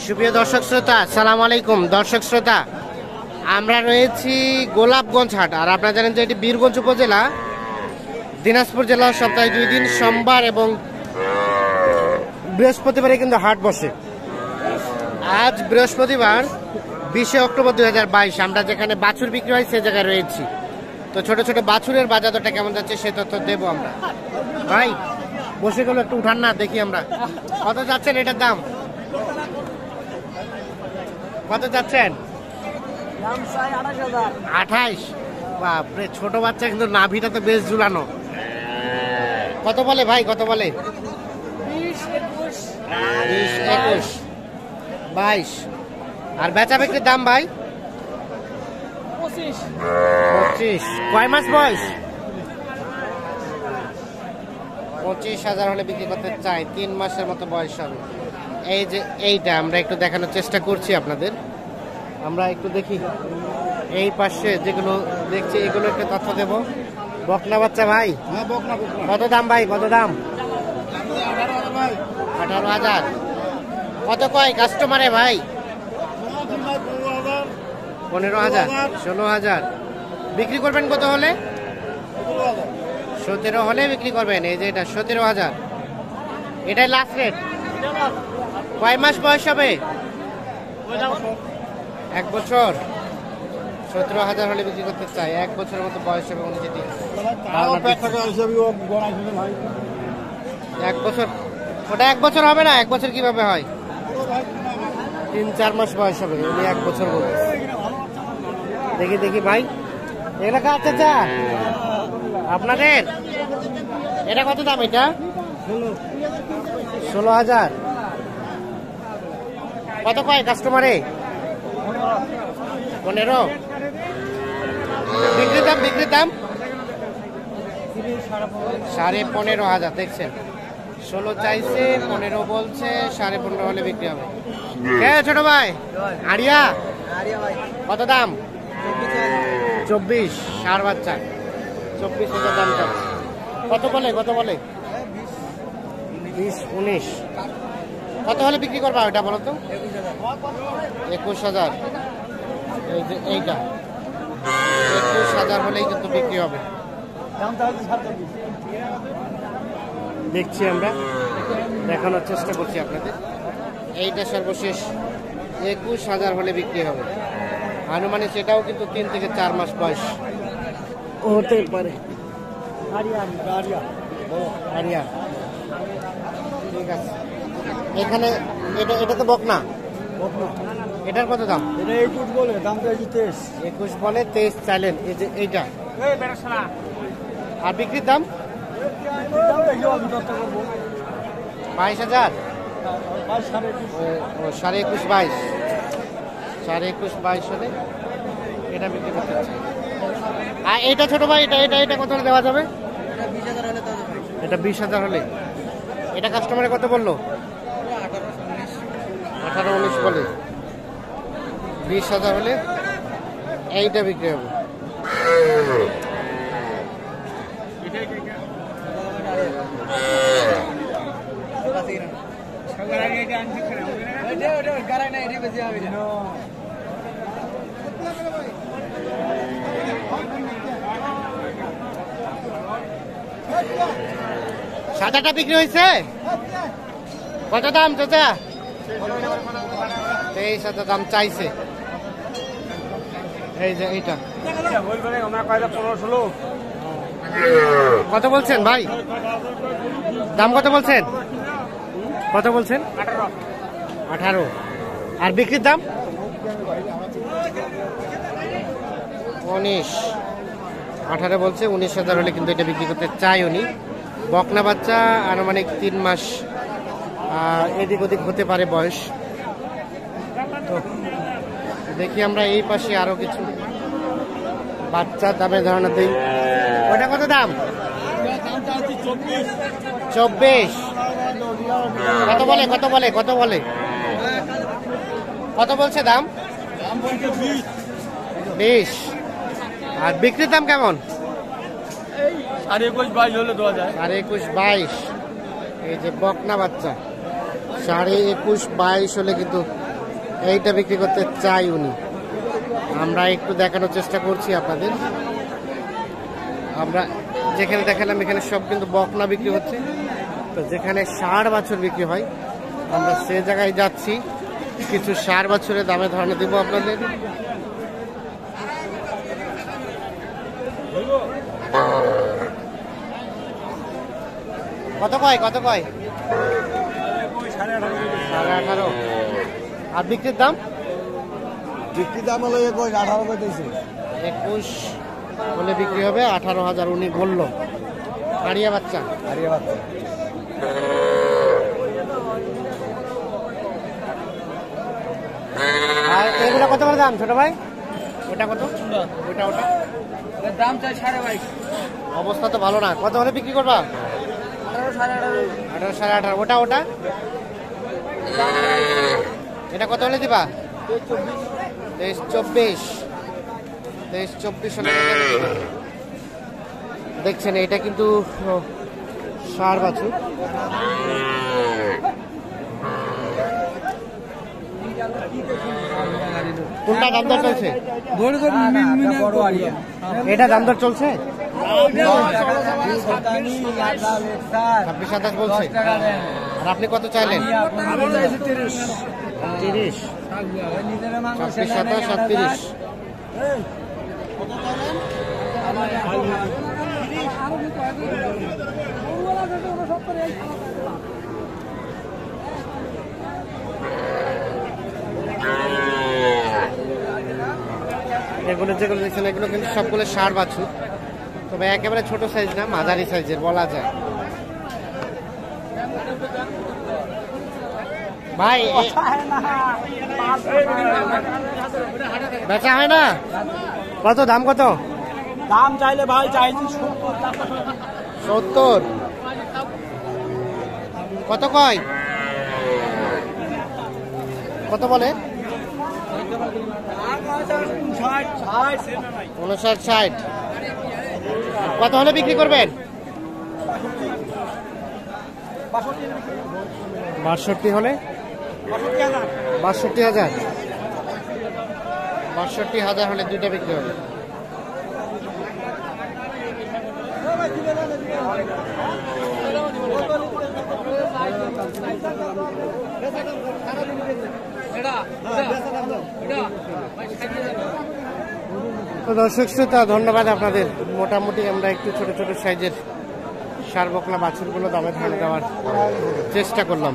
সুপ্রিয় দর্শক শ্রোতা, আসসালামু আলাইকুম। দর্শক শ্রোতা, আমরা রয়েছি গোলাপগঞ্জ হাট। আর আপনারা জানেন যে এটি বীরগঞ্জ উপজেলা, দিনাজপুর জেলা। সপ্তাহে 2 দিন সোমবার এবং বৃহস্পতিবারে কিন্তু হাট বসে। আজ বৃহস্পতিবার 20 অক্টোবর 2022। আমরা যেখানে বাছুর বিক্রি হয় সে জায়গায় রয়েছি। তো ছোট ছোট বাছুরের বাজার দরটা কেমন যাচ্ছে সে তথ্য দেবো আমরা। ভাই বসে গেলো, একটু উঠান না দেখি আমরা। কত যাচ্ছেন এটার দাম? কত যাচ্ছেন? 28। বাপরে, ছোট বাচ্চা কিন্তু নাভিটা তো বেশ ঝুলানো। কত বলে ভাই, কত বলে? 20, 21, 22। আর বেচা বিক্রির দাম ভাই? 25। কয় মাস বয়স? 25,000 হলে বিক্রি করতে চাই। 3 মাসের মতো বয়স হবে। এই যে এইটা আমরা একটু দেখানোর চেষ্টা করছি আপনাদের। আমরা একটু দেখি এই পাশে যেগুলো দেখছি, এগুলো একটু তথ্য দেব। বকনা বাচ্চা ভাই, কত দাম ভাই, কত দাম? 18,000। কত কয় কাস্টমারে ভাই? 15,000, 16,000। বিক্রি করবেন কত হলে? 17 হলে বিক্রি করবেন। এই যে এটা 17,000, এটাই লাস্ট রেট। কয় মাস বয়স হবে? 1 বছর। 17,000 হলে বিক্রি করতে চাই। 1 বছরের মতো বয়স হবে উনি যদি। 1 বছর, ওটা 1 বছর হবে না। 1 বছর কিভাবে হয়? 3-4 মাস বয়স হবে। উনি 1 বছর বলতে। দেখি দেখি ভাই, এগুলো কার চাচা? আপনাদের? এটা কত দাম? এটা 16,000। কত কয় কাস্টমারে? 15। বিক্রির দাম, বিক্রির দাম 15,500। দেখছেন, 16 চাইছে, 15 বলছে। 15.5 হলে বিক্রি হবে। ছোট ভাই আরিয়া কত দাম? 24। ষাঁড় বাচ্চা 24,000 দাম চাচ্ছে। কত বলে, কত বলে? 20, 19। কত হলে বিক্রি করবা ওইটা বলো তো? 21,000। এই যে এইটা 21,000 হলেই কিন্তু বিক্রি হবে। দেখছি আমরা, দেখানোর চেষ্টা করছি আপনাদের। এইটা সর্বশেষ 21,000 হলে বিক্রি হবে। আনুমানিক সেটাও কিন্তু 3 থেকে 4 মাস বয়স হতে পারে। ঠিক আছে। এখানে এটা তো বকনা। এটার কত দাম? এটা 21 বলে, দাম তো 23। 21 বলে, 23 চাইলেন। এই যে এইটা। আর বিক্রির দাম 22,000। 21.5, 22। 21.5 হলে এটা বিক্রি করতে চাই। আর এইটা ছোট ভাই, এটা কত হলে দেওয়া যাবে? এটা 20,000 হলে। এটা কাস্টমারে কত বললো? 18, 19 বলে। 20,000 হলে এইটা বিক্রি হবে। সাদাটা বিক্রি হয়েছে? কত দাম চাচা? 23,000 দাম চাইছে। এই যে এইটা কত বলছেন ভাই? দাম কত বলছেন? কত বলছেন? 18। আর বিক্রির দাম 19। 18 বলছে। 19,000 হলে কিন্তু এটা বিক্রি করতে চাই উনি। বকনা বাচ্চা, আনুমানিক 3 মাস এদিক ওদিক হতে পারে বয়স। তো দেখি আমরা এই পাশে আরো কিছু বাচ্চা দামে ধারণা দিই। ওটা কত দাম? 24। কত বলে, কত বলে, কত বলে? কত বলছে দাম? 20। আর বিক্রির দাম কেমন? 21, 22 হলে দেওয়া যায়। 21, 22। এই যে বকনা বাচ্চা 21.5 হলে কিন্তু এইটা বিক্রি করতে চাই উনি। আমরা একটু দেখানোর চেষ্টা করছি আপনাদের। আমরা যেখানে দেখালাম এখানে সব কিন্তু বকনা বিক্রি হচ্ছে, তো যেখানে 60 বছর বিক্রি হয় আমরা সে জায়গায় যাচ্ছি, কিছু 60 বছরের দামে ধারণা দিব আপনাদের। কত কয় 18.5। আর বিক্রির দাম হলো 18 পেতেছে। 21 হলে বিক্রি হবে, 18,000 উনি বলল। হারিয়া বাচ্চা। আর এগুলো কত করে দাম ছোট ভাই? ওটা কত? ওটা দাম চাই 22.5। অবস্থা তো ভালো না, কত হলে বিক্রি করবা? 18, 18.5। ওটা এটা কত হলে দিবা? 23, 24 হলে দেখছেন। এটা কিন্তু 60 বছর। কোনটা দাম দর চলছে? এটা দাম দর চলছে 26-27 বলছে। আর আপনি কত চাইলেন? 30, 26-27, 37। এগুলো যেগুলো দেখছেন এগুলো কিন্তু সবগুলো 60 বাছুর, তবে একেবারে ছোট সাইজ না, মাঝারি সাইজের বলা যায়। ভাই বেচা হয় না? কত দাম? কত দাম চাইলে ভাই চাইছি 70। কত কয়? কত বলে? 59-60। কত হলে বিক্রি করবেন? 62 হলে? 62,000। 62,000 হলে দুইটা বিক্রি হবে। তো দর্শক শ্রোতা, ধন্যবাদ আপনাদের। মোটামুটি আমরা একটু ছোট ছোট সাইজের ষাঁড় বকনা বাছুরগুলো দামে ধারণা দেওয়ার চেষ্টা করলাম।